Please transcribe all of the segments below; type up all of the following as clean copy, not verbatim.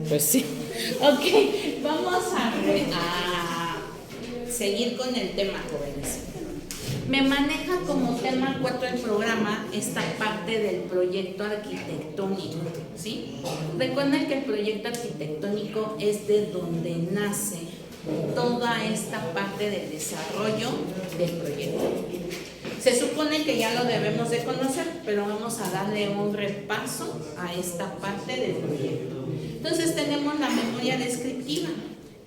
Pues sí. Ok, vamos a seguir con el tema, jóvenes. Me maneja como tema 4 el programa esta parte del proyecto arquitectónico, ¿sí? Recuerden que el proyecto arquitectónico es de donde nace toda esta parte del desarrollo del proyecto. Se supone que ya lo debemos de conocer, pero vamos a darle un repaso a esta parte del proyecto. Entonces tenemos la memoria descriptiva,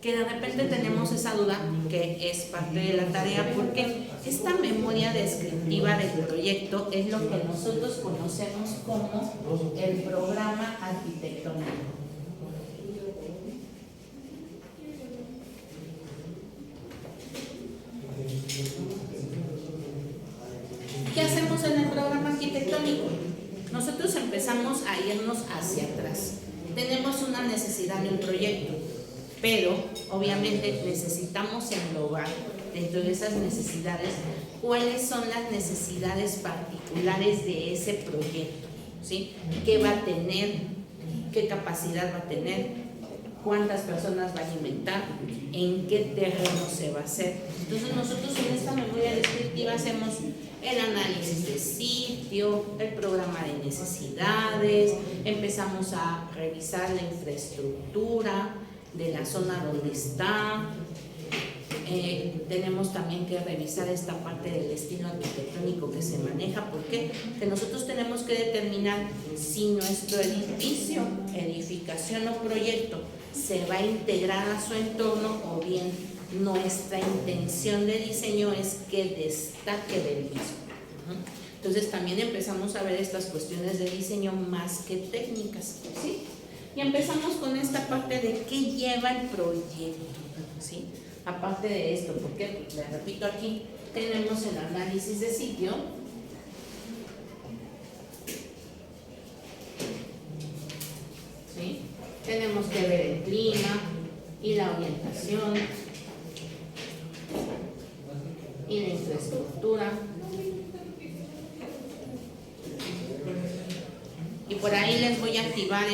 que de repente tenemos esa duda que es parte de la tarea, porque esta memoria descriptiva del proyecto es lo que nosotros conocemos como el programa arquitectónico. ¿Qué hacemos en el programa arquitectónico? Nosotros empezamos a irnos hacia atrás. Tenemos una necesidad de un proyecto, pero obviamente necesitamos englobar dentro de esas necesidades cuáles son las necesidades particulares de ese proyecto, ¿sí? ¿Qué va a tener? ¿Qué capacidad va a tener? ¿Cuántas personas va a alimentar? ¿En qué terreno se va a hacer? Entonces nosotros en esta memoria descriptiva hacemos el análisis de sitio, el programa de necesidades, empezamos a revisar la infraestructura de la zona donde está. Tenemos también que revisar esta parte del estilo arquitectónico que se maneja. ¿Por qué? Que nosotros tenemos que determinar si nuestro edificio, edificación o proyecto se va a integrar a su entorno, o bien nuestra intención de diseño es que destaque del mismo. Entonces también empezamos a ver estas cuestiones de diseño más que técnicas, ¿sí? Y empezamos con esta parte de qué lleva el proyecto, ¿sí? Aparte de esto, porque les repito, aquí tenemos el análisis de sitio, ¿sí? Tenemos que ver el clima y la orientación y la infraestructura. Y por ahí les voy a activar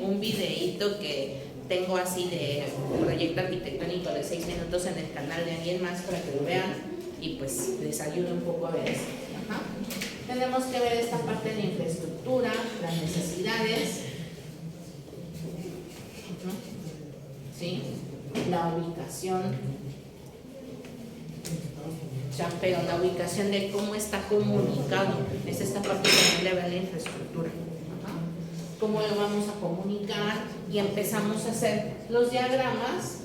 un videíto que tengo así de proyecto arquitectónico de 6 minutos en el canal de alguien más para que lo vean y pues les ayude un poco a ver eso. Ajá. Tenemos que ver esta parte de la infraestructura, las necesidades, ¿sí? La ubicación, pero la ubicación de cómo está comunicado, es esta parte también de ver la infraestructura. Cómo lo vamos a comunicar, y empezamos a hacer los diagramas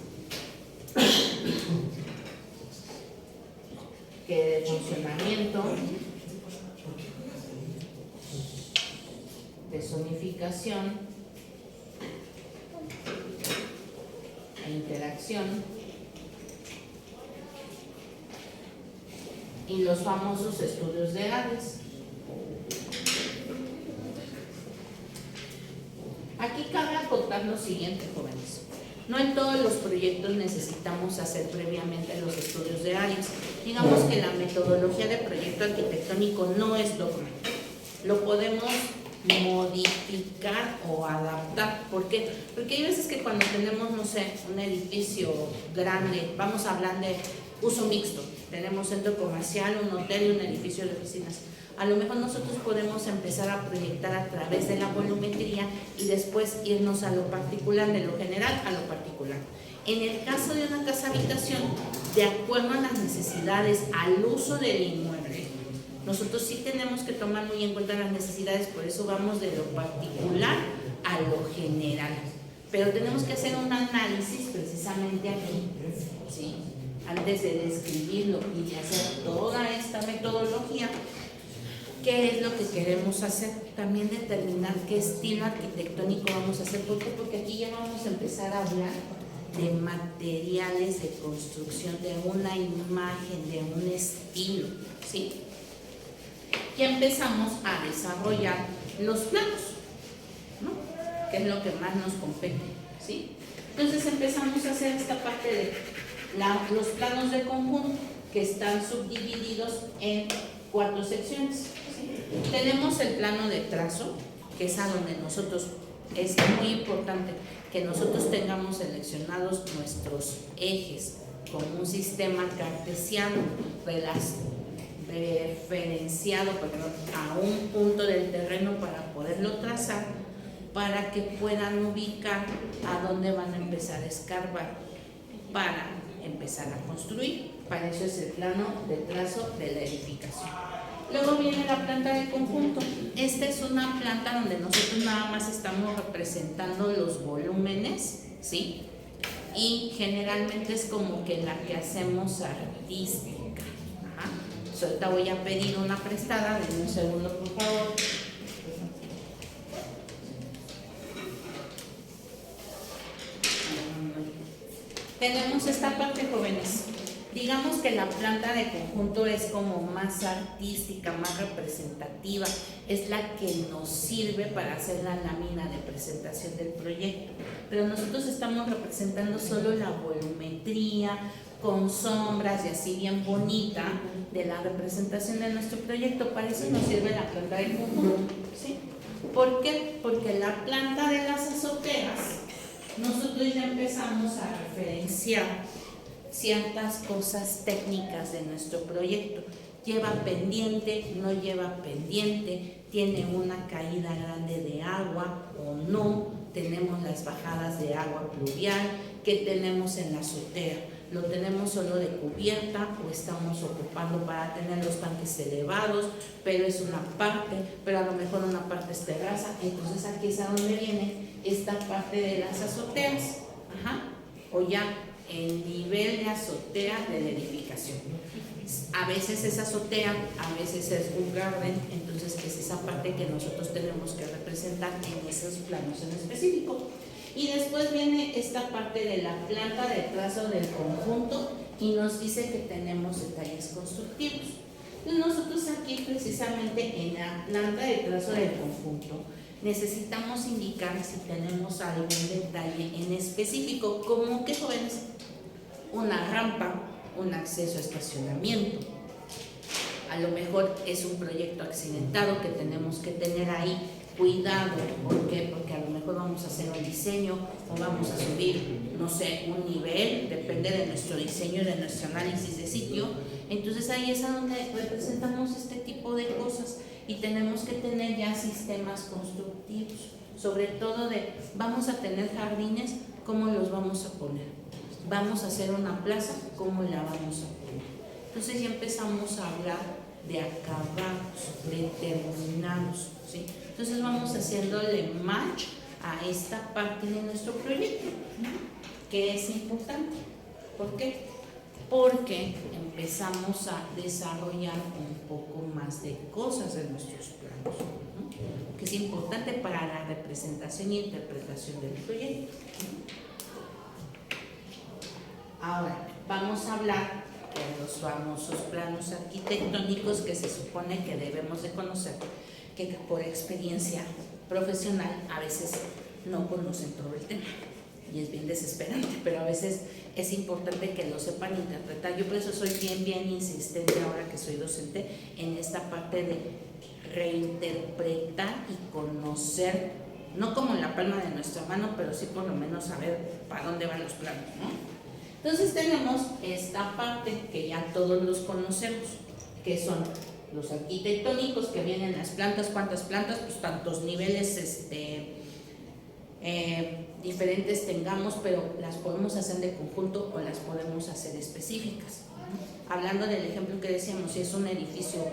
que de funcionamiento, de zonificación e interacción, y los famosos estudios de áreas. Aquí cabe acotar lo siguiente, jóvenes. No en todos los proyectos necesitamos hacer previamente los estudios de áreas. Digamos que la metodología de proyecto arquitectónico no es dogma. Lo podemos modificar o adaptar. ¿Por qué? Porque hay veces que cuando tenemos, no sé, un edificio grande, vamos a hablar de uso mixto. Tenemos centro comercial, un hotel y un edificio de oficinas. A lo mejor nosotros podemos empezar a proyectar a través de la volumetría y después irnos a lo particular, de lo general a lo particular. En el caso de una casa habitación, de acuerdo a las necesidades, al uso del inmueble, nosotros sí tenemos que tomar muy en cuenta las necesidades, por eso vamos de lo particular a lo general. Pero tenemos que hacer un análisis precisamente aquí, ¿sí? Antes de describirlo y de hacer toda esta metodología. ¿Qué es lo que queremos hacer? También determinar qué estilo arquitectónico vamos a hacer. ¿Por qué? Porque aquí ya vamos a empezar a hablar de materiales de construcción, de una imagen, de un estilo, ¿sí? Y empezamos a desarrollar los planos, ¿no? Que es lo que más nos compete, ¿sí? Entonces empezamos a hacer esta parte de los planos de conjunto, que están subdivididos en 4 secciones. Tenemos el plano de trazo, que es a donde nosotros es muy importante que nosotros tengamos seleccionados nuestros ejes con un sistema cartesiano referenciado a un punto del terreno para poderlo trazar, para que puedan ubicar a dónde van a empezar a escarbar para empezar a construir. Para eso es el plano de trazo de la edificación. Luego viene la planta de conjunto. Esta es una planta donde nosotros nada más estamos representando los volúmenes, ¿sí? Y generalmente es como que la que hacemos artística. Ajá. Ahorita voy a pedir una prestada, denme un segundo por favor. Tenemos esta parte, jóvenes. Digamos que la planta de conjunto es como más artística, más representativa, es la que nos sirve para hacer la lámina de presentación del proyecto. Pero nosotros estamos representando solo la volumetría, con sombras y así bien bonita de la representación de nuestro proyecto. Para eso nos sirve la planta de conjunto, ¿sí? ¿Por qué? Porque la planta de las azoteas, nosotros ya empezamos a referenciar ciertas cosas técnicas de nuestro proyecto. Lleva pendiente, no lleva pendiente, tiene una caída grande de agua o no, tenemos las bajadas de agua pluvial que tenemos en la azotea. Lo tenemos solo de cubierta o estamos ocupando para tener los tanques elevados, pero es una parte, pero a lo mejor una parte es terraza. Entonces aquí es a donde viene esta parte de las azoteas. Ajá. O ya el nivel de azotea de la edificación. A veces es azotea, a veces es un garden, entonces es esa parte que nosotros tenemos que representar en esos planos en específico. Y después viene esta parte de la planta de trazo del conjunto y nos dice que tenemos detalles constructivos. Nosotros aquí precisamente en la planta de trazo del conjunto necesitamos indicar si tenemos algún detalle en específico, como que, jóvenes, una rampa, un acceso a estacionamiento. A lo mejor es un proyecto accidentado que tenemos que tener ahí cuidado. ¿Por qué? Porque a lo mejor vamos a hacer un diseño o vamos a subir, no sé, un nivel, depende de nuestro diseño y de nuestro análisis de sitio. Entonces ahí es a donde representamos este tipo de cosas y tenemos que tener ya sistemas constructivos, sobre todo de vamos a tener jardines, ¿cómo los vamos a poner? Vamos a hacer una plaza, ¿cómo la vamos a poner? Entonces ya empezamos a hablar de acabados, determinados, ¿sí? Entonces vamos haciéndole match a esta parte de nuestro proyecto, que es importante. ¿Por qué? Porque empezamos a desarrollar un poco más de cosas en nuestros planos, ¿no? Que es importante para la representación y interpretación del proyecto. Ahora, vamos a hablar de los famosos planos arquitectónicos que se supone que debemos de conocer, que por experiencia profesional a veces no conocen todo el tema y es bien desesperante, pero a veces es importante que lo sepan interpretar. Yo por eso soy bien insistente ahora que soy docente en esta parte de reinterpretar y conocer, no como en la palma de nuestra mano, pero sí por lo menos saber para dónde van los planos, ¿no? Entonces tenemos esta parte que ya todos los conocemos, que son los arquitectónicos, que vienen las plantas. ¿Cuántas plantas? Pues tantos niveles diferentes tengamos, pero las podemos hacer de conjunto o las podemos hacer específicas. Hablando del ejemplo que decíamos, si es un edificio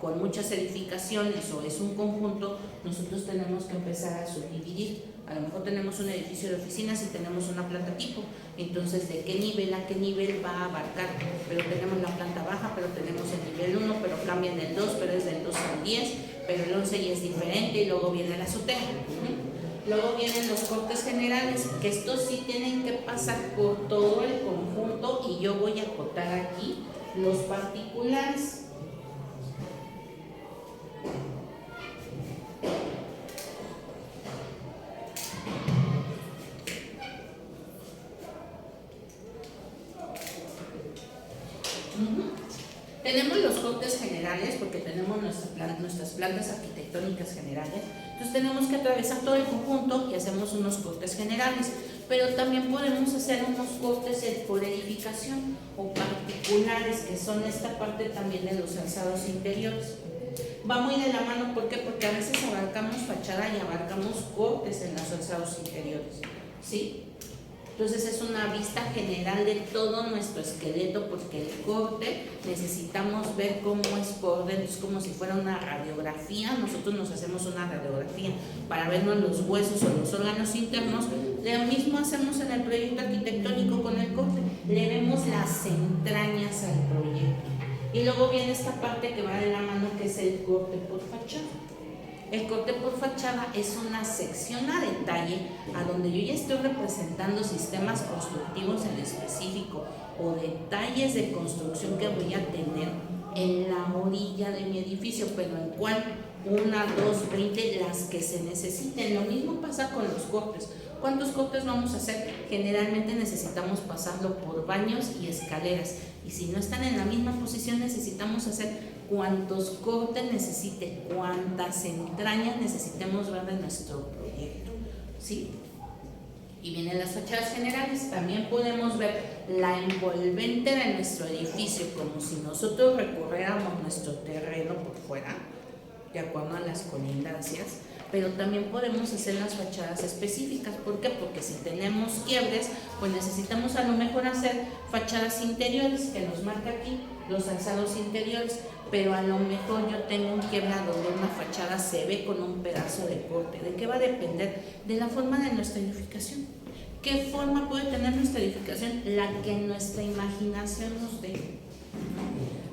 con muchas edificaciones o es un conjunto, nosotros tenemos que empezar a subdividir. A lo mejor tenemos un edificio de oficinas y tenemos una planta tipo, entonces de qué nivel a qué nivel va a abarcar, pero tenemos la planta baja, pero tenemos el nivel 1, pero cambia en el 2, pero es del 2 al 10, pero el 11 ya es diferente, y luego viene la azotea. Luego vienen los cortes generales, que estos sí tienen que pasar por todo el conjunto, y yo voy a acotar aquí los particulares. Tenemos los cortes generales porque tenemos nuestras plantas arquitectónicas generales, Entonces tenemos que atravesar todo el conjunto y hacemos unos cortes generales, pero también podemos hacer unos cortes por edificación o particulares, que son esta parte también de los alzados interiores. Va muy de la mano, ¿por qué? Porque a veces abarcamos fachada y abarcamos cortes en los alzados interiores, ¿sí? Entonces es una vista general de todo nuestro esqueleto, porque el corte necesitamos ver cómo es por dentro, es como si fuera una radiografía. Nosotros nos hacemos una radiografía para vernos los huesos o los órganos internos. Lo mismo hacemos en el proyecto arquitectónico con el corte, le vemos las entrañas al proyecto. Y luego viene esta parte que va de la mano, que es el corte por fachada. El corte por fachada es una sección a detalle a donde yo ya estoy representando sistemas constructivos en específico o detalles de construcción que voy a tener en la orilla de mi edificio, pero en cuál, 1, 2, 20, las que se necesiten. Lo mismo pasa con los cortes. ¿Cuántos cortes vamos a hacer? Generalmente necesitamos pasarlo por baños y escaleras, y si no están en la misma posición necesitamos hacer cuántos cortes necesite, cuántas entrañas necesitemos ver de nuestro proyecto, ¿sí? Y vienen las fachadas generales. También podemos ver la envolvente de nuestro edificio, como si nosotros recorriéramos nuestro terreno por fuera, de acuerdo a las colindancias, pero también podemos hacer las fachadas específicas. ¿Por qué? Porque si tenemos quiebres, pues necesitamos a lo mejor hacer fachadas interiores, que nos marca aquí los alzados interiores, pero a lo mejor yo tengo un quiebra donde una fachada se ve con un pedazo de corte. ¿De qué va a depender? De la forma de nuestra edificación. ¿Qué forma puede tener nuestra edificación? La que nuestra imaginación nos dé.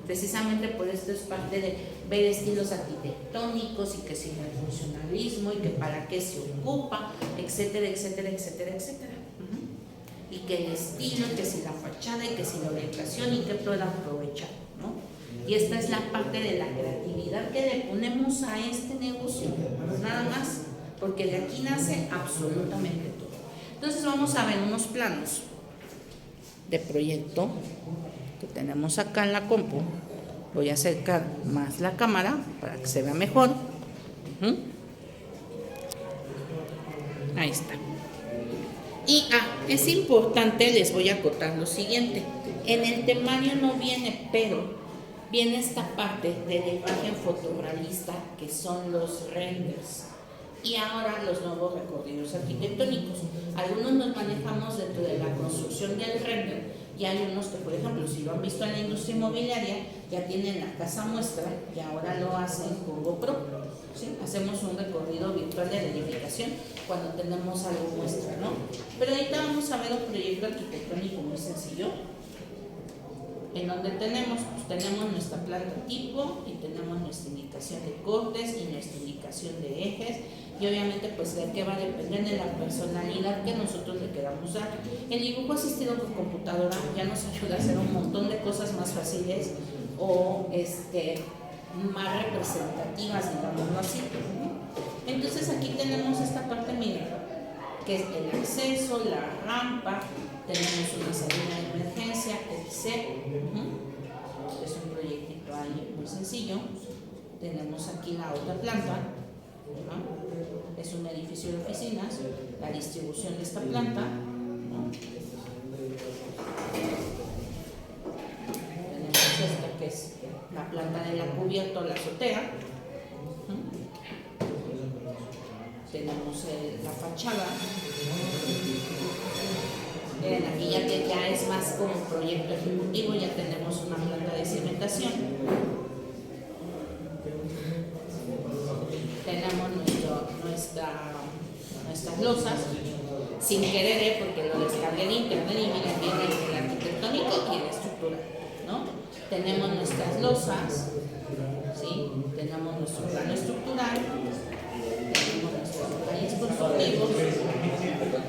Precisamente por esto es parte de ver estilos arquitectónicos, y que si no hay funcionalismo, y que para qué se ocupa, etcétera, etcétera, etcétera, etcétera. Y que el estilo, que si la fachada, y que si la orientación, y que pueda aprovechar, ¿no? Y esta es la parte de la creatividad que le ponemos a este negocio, nada más, porque de aquí nace absolutamente todo. Entonces vamos a ver unos planos de proyecto que tenemos acá en la compu. Voy a acercar más la cámara para que se vea mejor. Ahí está. Y es importante, les voy a acotar lo siguiente. En el temario no viene, pero viene esta parte de la imagen fotorealista, que son los renders. Y ahora los nuevos recorridos arquitectónicos. Algunos nos manejamos dentro de la construcción del render, y hay unos que, por ejemplo, si lo han visto en la industria inmobiliaria, ya tienen la casa muestra y ahora lo hacen con GoPro, ¿sí? Hacemos un recorrido virtual de la edificación cuando tenemos algo muestra, ¿no? Pero ahorita vamos a ver un proyecto arquitectónico muy sencillo, en donde tenemos nuestra planta tipo, y tenemos nuestra indicación de cortes y nuestra indicación de ejes, y obviamente pues de qué va a depender de la personalidad que nosotros le queramos dar. El dibujo asistido por computadora ya nos ayuda a hacer un montón de cosas más fáciles o más representativas, digámoslo así. Entonces aquí tenemos esta parte, mira, que es el acceso, la rampa, tenemos una salida de emergencia, etc. Es un proyectito ahí muy sencillo. Tenemos aquí la otra planta, es un edificio de oficinas, la distribución de esta planta. Tenemos esta que es la planta de la cubierta o la azotea. Tenemos la fachada. Aquí ya es más como un proyecto ejecutivo, ya tenemos una planta de cimentación. Tenemos nuestras losas, sin querer, porque lo descargué de internet y miren, viene el arquitectónico y el estructural, ¿no? Tenemos nuestras losas, ¿sí? Tenemos nuestro plano estructural, tenemos nuestros detalles constructivos,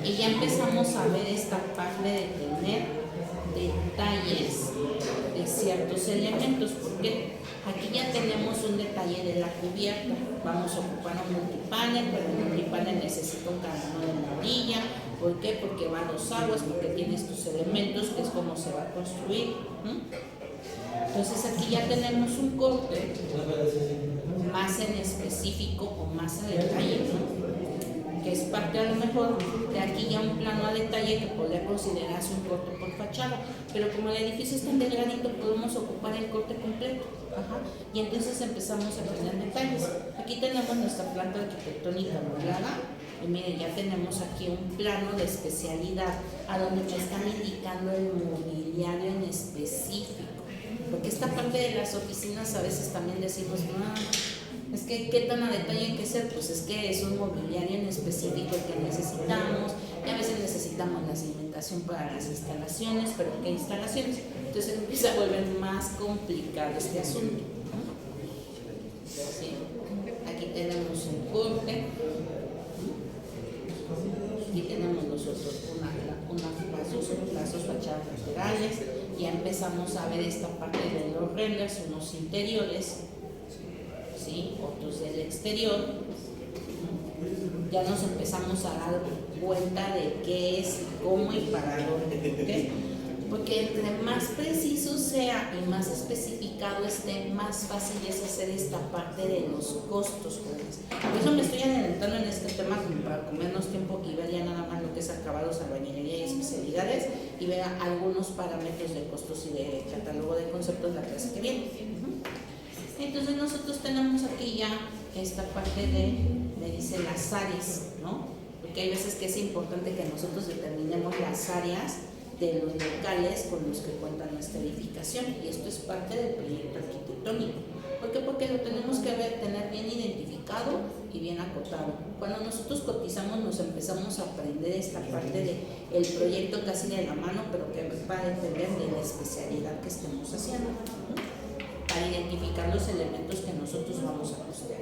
y ya empezamos a ver esta parte de tener detalles de ciertos elementos, porque aquí ya tenemos un detalle de la cubierta. Vamos a ocupar un multipanel, pero el multipanel necesita un canal en la orilla. ¿Por qué? Porque van dos aguas, porque tiene estos elementos, que es como se va a construir. Entonces aquí ya tenemos un corte más en específico o más a detalle, ¿no? Que es parte a lo mejor de aquí ya un plano a detalle que podría considerarse un corte por fachada, pero como el edificio es tan delgadito podemos ocupar el corte completo. Ajá. Y entonces empezamos a tener detalles. Aquí tenemos nuestra planta arquitectónica modelada y miren, ya tenemos aquí un plano de especialidad a donde me están indicando el mobiliario en específico, porque esta parte de las oficinas a veces también decimos, es que qué tan a detalle hay que ser, pues es que es un mobiliario en específico el que necesitamos, y a veces necesitamos la cimentación para las instalaciones, pero ¿qué instalaciones? Entonces empieza a volver más complicado este asunto. ¿Sí? Aquí tenemos un corte, aquí tenemos nosotros las dos fachadas laterales, ya empezamos a ver esta parte de los renders, unos interiores, ¿sí? Otros del exterior. Ya nos empezamos a dar cuenta de qué es, cómo y para dónde, ¿okay? Porque entre más preciso sea y más especificado esté, más fácil es hacer esta parte de los costos. Por eso me estoy adelantando en este tema para con menos tiempo y ver ya nada más lo que es acabados, albañilería y especialidades, y ver algunos parámetros de costos y de catálogo de conceptos la clase que viene. Entonces nosotros tenemos aquí ya esta parte me dice las áreas, ¿no? Porque hay veces que es importante que nosotros determinemos las áreas de los locales con los que cuenta nuestra edificación, y esto es parte del proyecto arquitectónico. ¿Por qué? Porque lo tenemos que tener bien identificado y bien acotado. Cuando nosotros cotizamos nos empezamos a aprender esta parte del proyecto casi de la mano, pero que va a depender de la especialidad que estemos haciendo, para identificar los elementos que nosotros vamos a costear.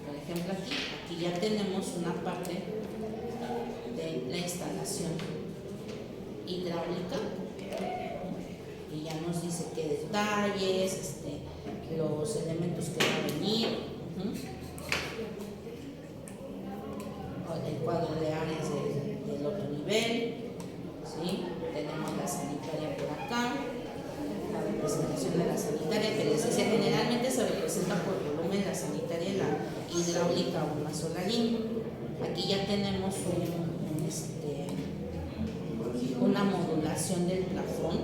Por ejemplo, aquí ya tenemos una parte de la instalación hidráulica y ya nos dice qué detalles, los elementos que van a venir, el cuadro de áreas del otro nivel, ¿sí? Tenemos la sanitaria por acá, la representación de la sanitaria que les decía, generalmente se representa por volumen la sanitaria y la hidráulica o una sola línea. Aquí ya tenemos una modulación del plafón,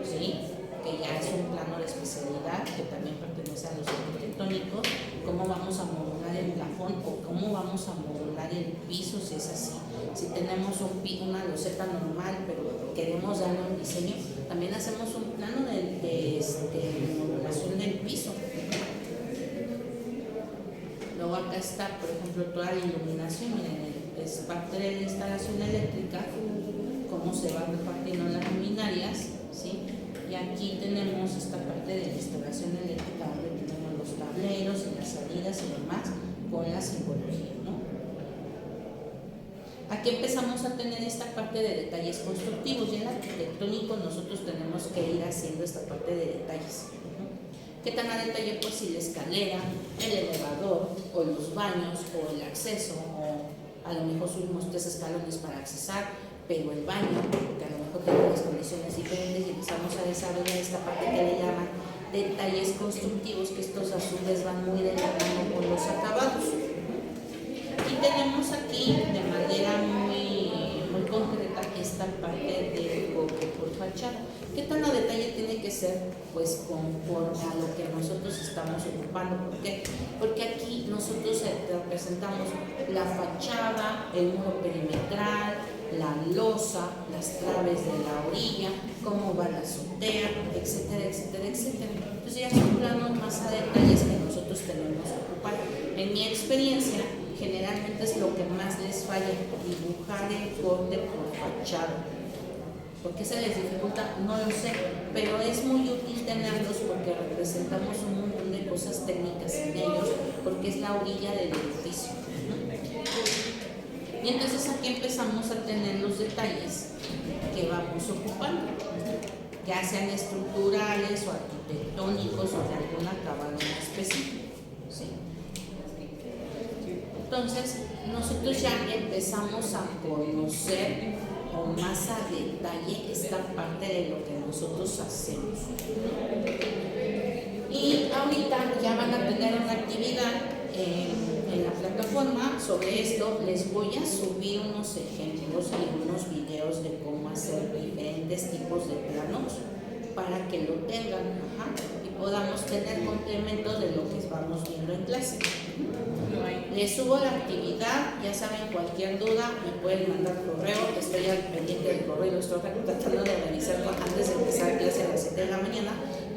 ¿sí? Que ya es un plano de especialidad que también pertenece a los arquitectónicos. Cómo vamos a modular el plafón o cómo vamos a modular el piso, si es así. Si tenemos una loseta normal pero queremos darle un diseño, también hacemos un plano de modulación del piso. Luego acá está, por ejemplo, toda la iluminación, miren, es parte de la instalación eléctrica, cómo se van repartiendo las luminarias, ¿sí? Y aquí tenemos esta parte de la instalación eléctrica donde tenemos los tableros y las salidas y demás con la simbología, ¿no? Aquí empezamos a tener esta parte de detalles constructivos, y en el arquitectónico nosotros tenemos que ir haciendo esta parte de detalles. ¿Qué tan a detalle? Pues si la escalera, el elevador, o los baños, o el acceso, o a lo mejor subimos 3 escalones para accesar, pero el baño, porque a lo mejor tenemos condiciones diferentes, y empezamos a desarrollar esta parte que le llaman detalles constructivos, que estos a su vez van muy de la mano con los acabados. Y tenemos aquí de manera muy concreta esta parte del corte por fachada. ¿Qué tan a detalle tiene que ser? Pues conforme a lo que nosotros estamos ocupando. ¿Por qué? Porque aquí nosotros representamos la fachada, el muro perimetral, la losa, las traves de la orilla, cómo va la azotea, etcétera, etcétera, etcétera. Entonces ya son planos más a detalles que nosotros tenemos que ocupar. En mi experiencia, generalmente es lo que más les falla, dibujar el corte por fachada. ¿Por qué se les dificulta? No lo sé, pero es muy útil tenerlos porque representamos un montón de cosas técnicas en ellos, porque es la orilla del edificio, ¿no? Y entonces aquí empezamos a tener los detalles que vamos ocupando, ya sean estructurales o arquitectónicos o de algún acabado específico, ¿sí? Entonces, nosotros ya empezamos a conocer o más a detalle esta parte de lo que nosotros hacemos. Y ahorita ya van a tener una actividad en la plataforma sobre esto. Les voy a subir unos ejemplos y unos videos de cómo hacer diferentes tipos de planos para que lo tengan, y podamos tener complemento de lo que vamos viendo en clase. Les subo la actividad, ya saben, cualquier duda me pueden mandar correo, estoy al pendiente del correo, estoy tratando de revisarlo antes de empezar clase a las 7 de la mañana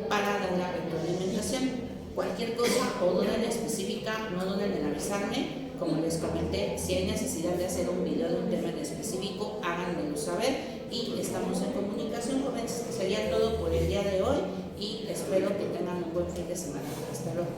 para dar la retroalimentación. Cualquier cosa o duda en específica, no duden en avisarme. Como les comenté, si hay necesidad de hacer un video de un tema en específico, háganmelo saber y estamos en comunicación, jóvenes. Sería todo por el día de hoy y espero que tengan un buen fin de semana. Hasta luego.